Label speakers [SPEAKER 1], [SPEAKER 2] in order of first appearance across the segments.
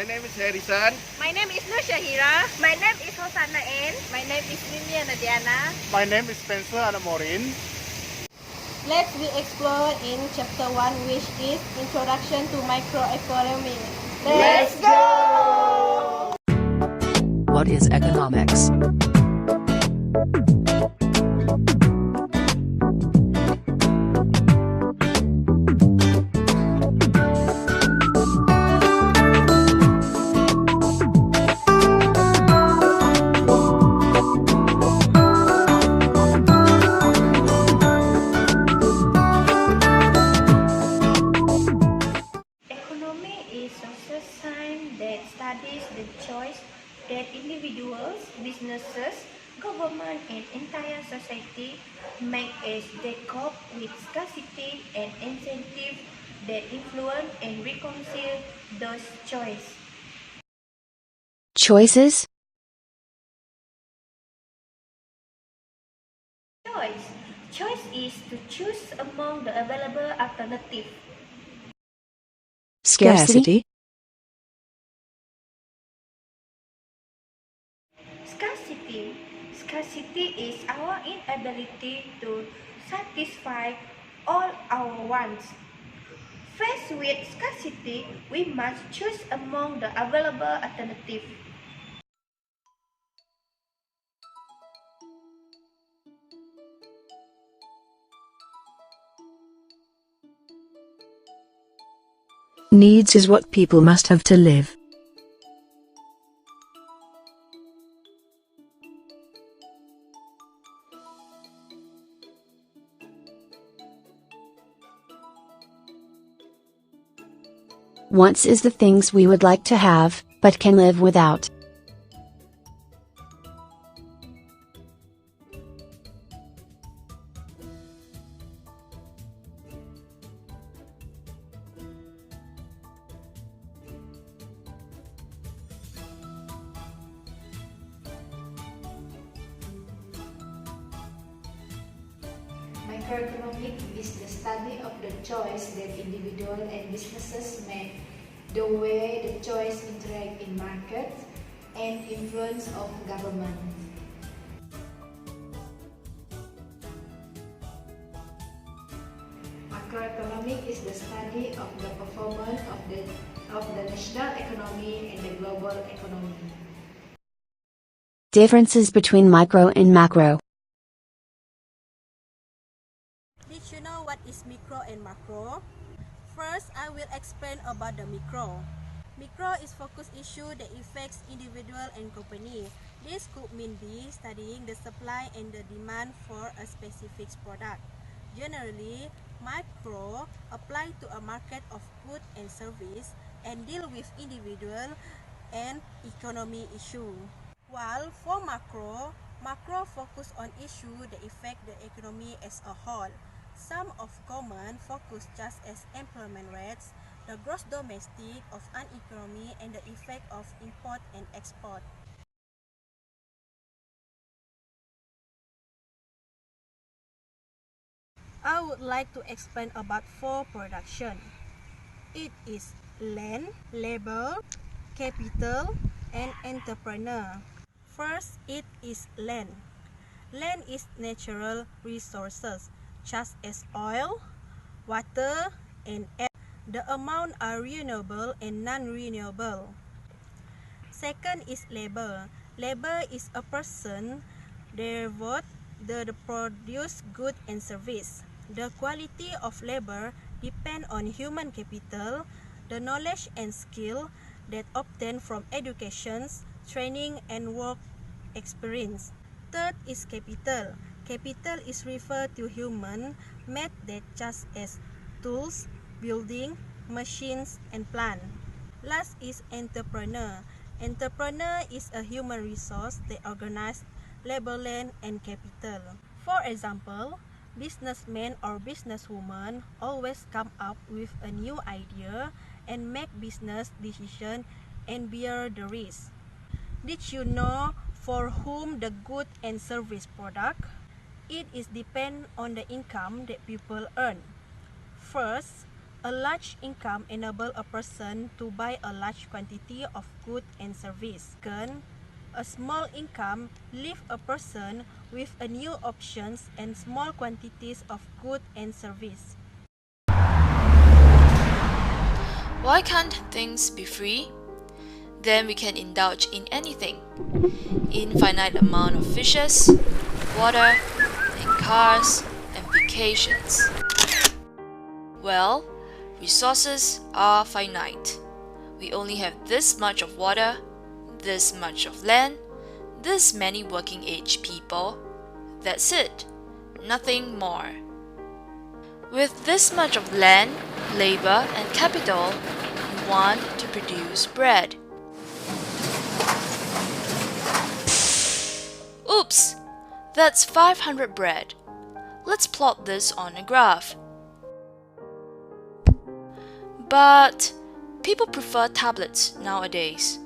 [SPEAKER 1] My name is Harrison.
[SPEAKER 2] My name is Nur Shahira. My name is Hosanna N. My name is Mimia Nadiana.
[SPEAKER 3] My name is Spencer Anamorin.
[SPEAKER 4] Let's we explore in Chapter 1, which is Introduction to Microeconomics.
[SPEAKER 1] Let's go!
[SPEAKER 5] What is economics?
[SPEAKER 2] Economy is a social science that studies the choice that individuals, businesses, government, and entire society make as they cope with scarcity and incentives that influence and reconcile those choices.
[SPEAKER 5] Choices?
[SPEAKER 2] Choice is to choose among the available alternatives.
[SPEAKER 5] Scarcity?
[SPEAKER 2] Scarcity is our inability to satisfy all our wants. Faced with scarcity, we must choose among the available alternatives.
[SPEAKER 5] Needs is what people must have to live. Wants is the things we would like to have, but can live without.
[SPEAKER 6] Microeconomics is the study of the choice that individuals and businesses make, the way the choice interact in markets, and influence of government. Macroeconomics is the study of the performance of the national economy and the global economy.
[SPEAKER 5] Differences between micro and macro.
[SPEAKER 4] Did you know what is micro and macro? First, I will explain about the micro. Micro is focus issue that affects individual and company. This could mean studying the supply and the demand for a specific product. Generally, micro apply to a market of goods and service and deal with individual and economy issue. While for macro focus on issues that affect the economy as a whole. Some of common focus just as employment rates, the gross domestic of an economy, and the effect of import and export. I would like to explain about four production. It is land, labor, capital, and entrepreneur. First, it is land. Land is natural resources, such as oil, water, and air. The amount are renewable and non-renewable. Second is labor. Labor is a person devoted to produce goods and service. The quality of labor depends on human capital, the knowledge and skill that obtained from education, training, and work experience. Third is capital. Capital is referred to human made that such as tools, building, machines, and plant. Last is entrepreneur. Entrepreneur is a human resource that organizes labor, land, and capital. For example, businessmen or businesswomen always come up with a new idea and make business decisions and bear the risk. Did you know for whom the good and service product? It is depend on the income that people earn. First, A large income enables a person to buy a large quantity of goods and service. Second, a small income leaves a person with a new options and small quantities of goods and service.
[SPEAKER 7] Why can't things be free? Then we can indulge in anything. Infinite amount of fishes, water, and cars, and vacations. Well, resources are finite. We only have this much of water, this much of land, this many working age people. That's it. Nothing more. With this much of land, labor, and capital, we want to produce bread. Oops! That's 500 bread. Let's plot this on a graph. But people prefer tablets nowadays.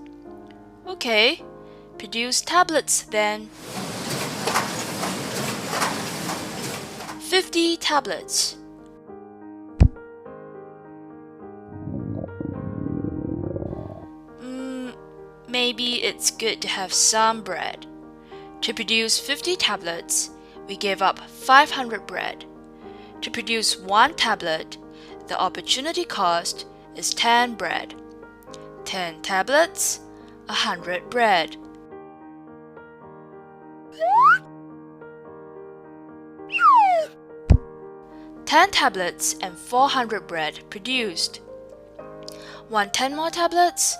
[SPEAKER 7] Okay, produce tablets then. 50 tablets. Maybe it's good to have some bread. To produce 50 tablets, we gave up 500 bread. To produce one tablet, the opportunity cost is 10 bread. 10 tablets, 100 bread. Ten tablets and 400 bread produced. Want 10 more tablets?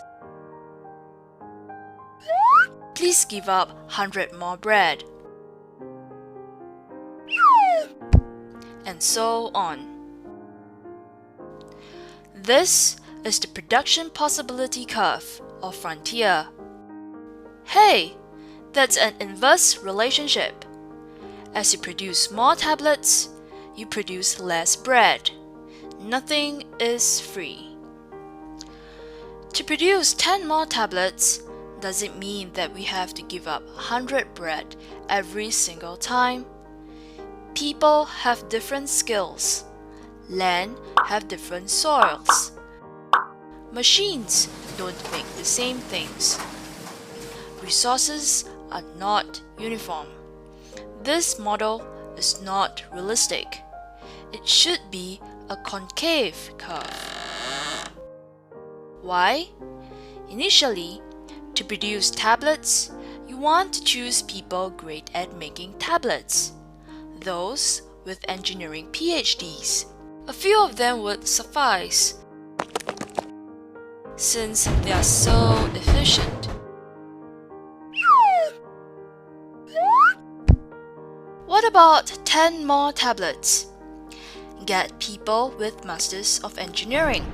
[SPEAKER 7] Please give up 100 more bread. And so on. This is the production possibility curve or frontier. Hey, that's an inverse relationship. As you produce more tablets, you produce less bread. Nothing is free. To produce 10 more tablets, does it mean that we have to give up 100 bread every single time? People have different skills. Land have different soils. Machines don't make the same things. Resources are not uniform. This model is not realistic. It should be a concave curve. Why? Initially, to produce tablets, you want to choose people great at making tablets. Those with engineering PhDs. A few of them would suffice, since they are so efficient. What about 10 more tablets? Get people with Masters of Engineering.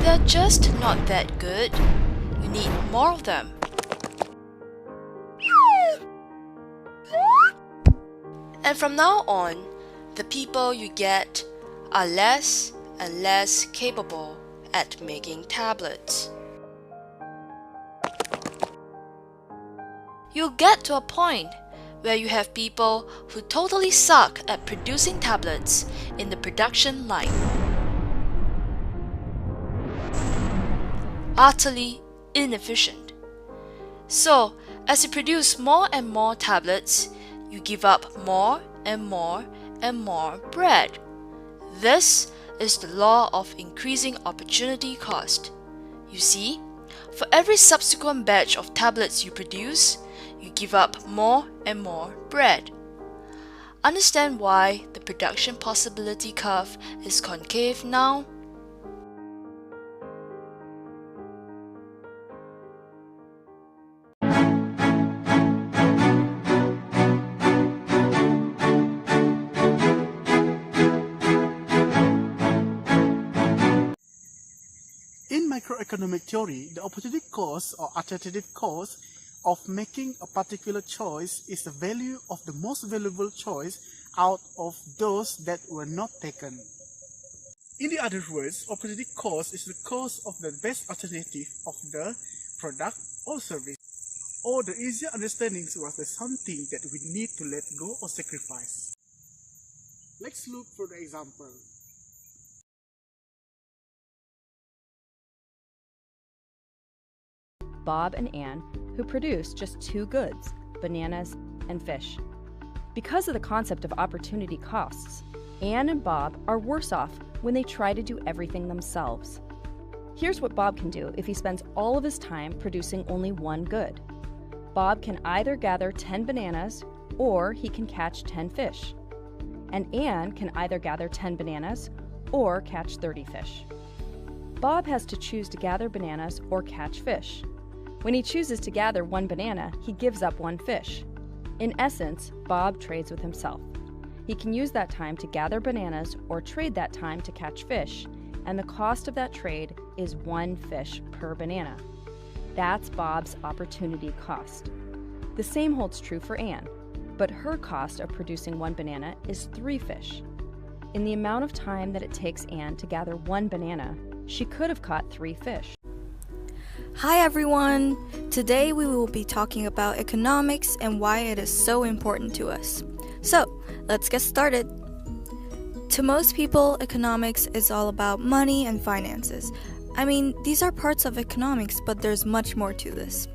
[SPEAKER 7] They're just not that good. You need more of them. And from now on, the people you get are less and less capable at making tablets. You'll get to a point where you have people who totally suck at producing tablets in the production line. Utterly inefficient. So, as you produce more and more tablets, you give up more and more and more bread. This is the law of increasing opportunity cost. You see, for every subsequent batch of tablets you produce, you give up more and more bread. Understand why the production possibility curve is concave now?
[SPEAKER 3] In microeconomic theory, the opportunity cost or alternative cost of making a particular choice is the value of the most valuable choice out of those that were not taken. In the other words, opportunity cost is the cost of the best alternative of the product or service. Or the easier understanding was the something that we need to let go or sacrifice. Let's look for the example.
[SPEAKER 8] Bob and Ann, who produced just two goods, bananas and fish. Because of the concept of opportunity costs, Ann and Bob are worse off when they try to do everything themselves. Here's what Bob can do if he spends all of his time producing only one good. Bob can either gather 10 bananas or he can catch 10 fish. And Ann can either gather 10 bananas or catch 30 fish. Bob has to choose to gather bananas or catch fish. When he chooses to gather one banana, he gives up one fish. In essence, Bob trades with himself. He can use that time to gather bananas or trade that time to catch fish, and the cost of that trade is one fish per banana. That's Bob's opportunity cost. The same holds true for Ann, but her cost of producing one banana is 3 fish. In the amount of time that it takes Ann to gather one banana, she could have caught 3 fish.
[SPEAKER 9] Hi everyone! Today we will be talking about economics and why it is so important to us. So, let's get started. To most people, economics is all about money and finances. I mean, these are parts of economics, but there's much more to this.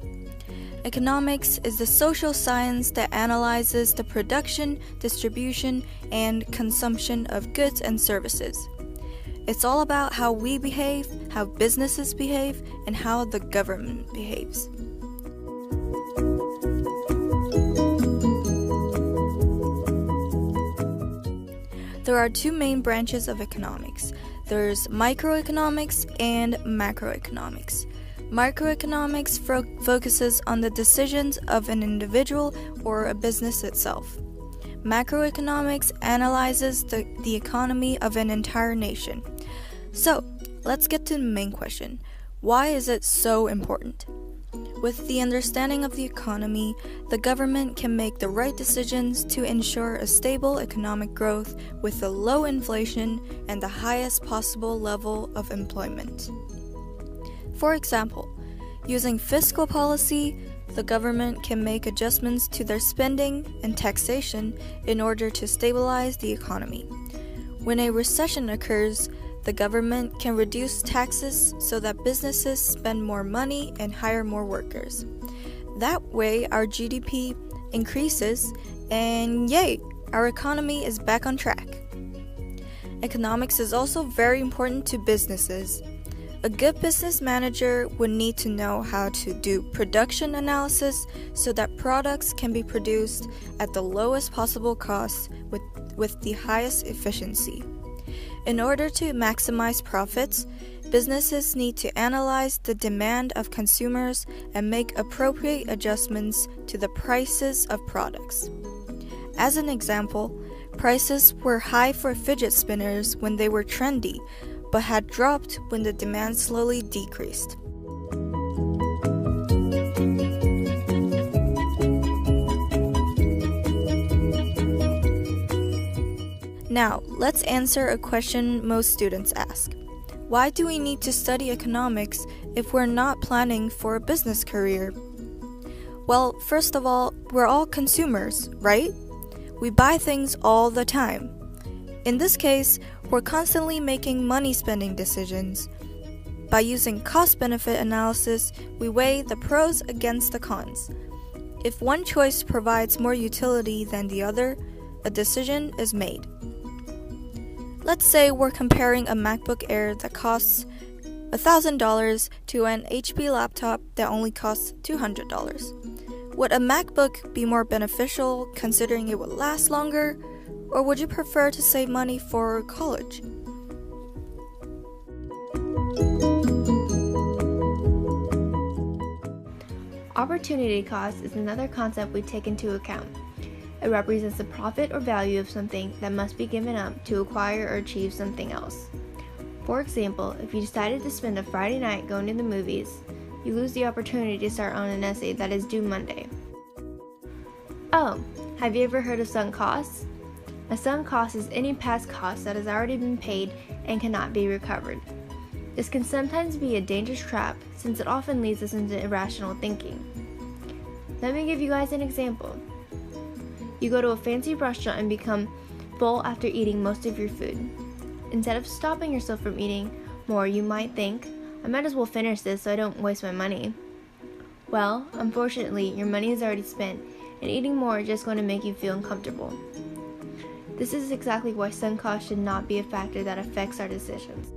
[SPEAKER 9] Economics is the social science that analyzes the production, distribution, and consumption of goods and services. It's all about how we behave, how businesses behave, and how the government behaves. There are two main branches of economics. There's microeconomics and macroeconomics. Microeconomics focuses on the decisions of an individual or a business itself. Macroeconomics analyzes the economy of an entire nation. So, let's get to the main question. Why is it so important? With the understanding of the economy, the government can make the right decisions to ensure a stable economic growth with a low inflation and the highest possible level of employment. For example, using fiscal policy, the government can make adjustments to their spending and taxation in order to stabilize the economy. When a recession occurs, the government can reduce taxes so that businesses spend more money and hire more workers. That way, our GDP increases, and yay, our economy is back on track. Economics is also very important to businesses. A good business manager would need to know how to do production analysis so that products can be produced at the lowest possible cost with the highest efficiency. In order to maximize profits, businesses need to analyze the demand of consumers and make appropriate adjustments to the prices of products. As an example, prices were high for fidget spinners when they were trendy, but had dropped when the demand slowly decreased. Now, let's answer a question most students ask. Why do we need to study economics if we're not planning for a business career? Well, first of all, we're all consumers, right? We buy things all the time. In this case, we're constantly making money spending decisions. By using cost-benefit analysis, we weigh the pros against the cons. If one choice provides more utility than the other, a decision is made. Let's say we're comparing a MacBook Air that costs $1,000 to an HP laptop that only costs $200. Would a MacBook be more beneficial considering it would last longer, or would you prefer to save money for college?
[SPEAKER 2] Opportunity cost is another concept we take into account. It represents the profit or value of something that must be given up to acquire or achieve something else. For example, if you decided to spend a Friday night going to the movies, you lose the opportunity to start on an essay that is due Monday. Oh, have you ever heard of sunk costs? A sunk cost is any past cost that has already been paid and cannot be recovered. This can sometimes be a dangerous trap since it often leads us into irrational thinking. Let me give you guys an example. You go to a fancy restaurant and become full after eating most of your food. Instead of stopping yourself from eating more, you might think, I might as well finish this so I don't waste my money.
[SPEAKER 10] Well, unfortunately, your money is already spent, and eating more is just going to make you feel uncomfortable. This is exactly why sunk cost should not be a factor that affects our decisions.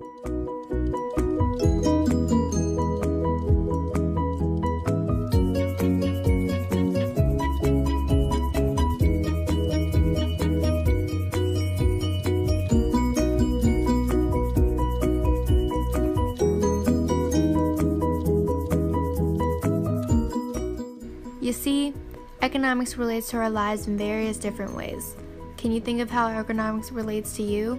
[SPEAKER 10] You see, economics relates to our lives in various different ways. Can you think of how economics relates to you?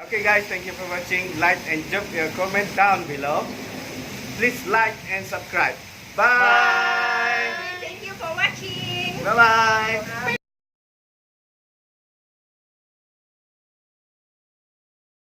[SPEAKER 1] Okay guys, thank you for watching. Like and drop your comment down below. Please like and subscribe. Bye.
[SPEAKER 2] Thank you for watching.
[SPEAKER 1] Bye bye.